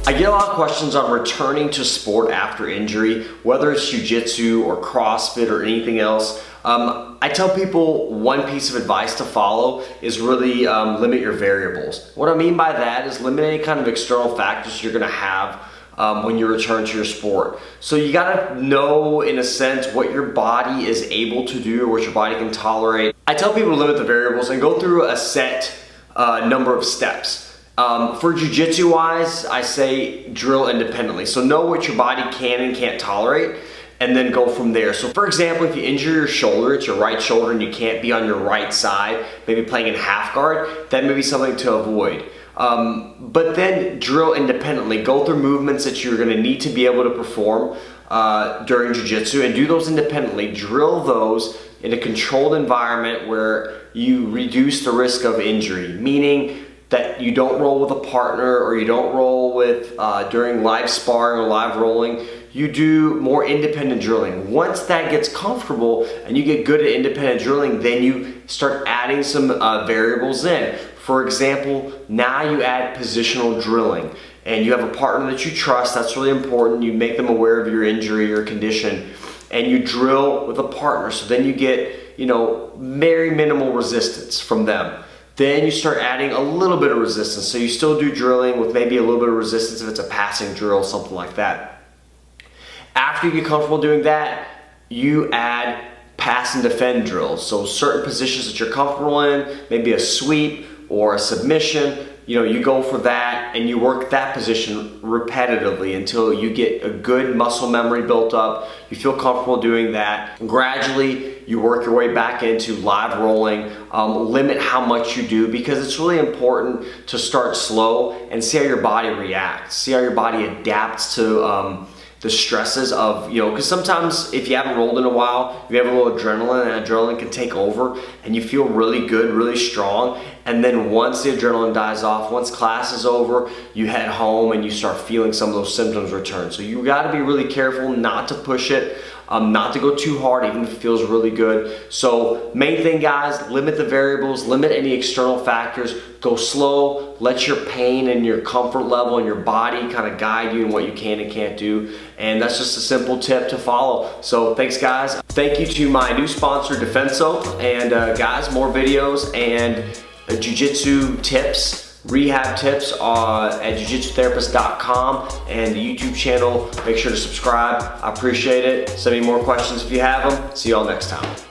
I get a lot of questions on returning to sport after injury, whether it's Jiu-Jitsu or CrossFit or anything else. I tell people one piece of advice to follow is really limit your variables. What I mean by that is limit any kind of external factors you're gonna have when you return to your sport. So you gotta know, in a sense, what your body is able to do or what your body can tolerate. I tell people to limit the variables and go through a set number of steps. For Jiu-Jitsu wise, I say drill independently. So know what your body can and can't tolerate, and then go from there. So for example, if you injure your shoulder, it's your right shoulder, and you can't be on your right side, maybe playing in half guard, that may be something to avoid. But then drill independently. Go through movements that you're gonna need to be able to perform during Jiu-Jitsu, and do those independently. Drill those in a controlled environment where you reduce the risk of injury, meaning that you don't roll with a partner, or you don't roll with during live sparring or live rolling. You do more independent drilling. Once that gets comfortable and you get good at independent drilling, then you start adding some variables in. For example, now you add positional drilling, and you have a partner that you trust. That's really important. You make them aware of your injury or condition, and you drill with a partner. So then you get, very minimal resistance from them. Then you start adding a little bit of resistance. So you still do drilling with maybe a little bit of resistance if it's a passing drill, something like that. After you get comfortable doing that, you add pass and defend drills. So certain positions that you're comfortable in, maybe a sweep or a submission, you go for that and you work that position repetitively until you get a good muscle memory built up. You feel comfortable doing that. Gradually, you work your way back into live rolling. Limit how much you do, because it's really important to start slow and see how your body reacts. See how your body adapts to the stresses of, because sometimes if you haven't rolled in a while, you have a little adrenaline, and adrenaline can take over, and you feel really good, really strong. And then once the adrenaline dies off, once class is over, you head home and you start feeling some of those symptoms return. So you gotta be really careful not to push it, not to go too hard, even if it feels really good. So main thing, guys, limit the variables, limit any external factors, go slow, let your pain and your comfort level and your body kind of guide you in what you can and can't do. And that's just a simple tip to follow. So thanks, guys. Thank you to my new sponsor, Defenso. And guys, more videos and Jiu-Jitsu tips, rehab tips at jiu-jitsutherapist.com, and the YouTube channel. Make sure to subscribe. I appreciate it. Send me more questions if you have them. See y'all next time.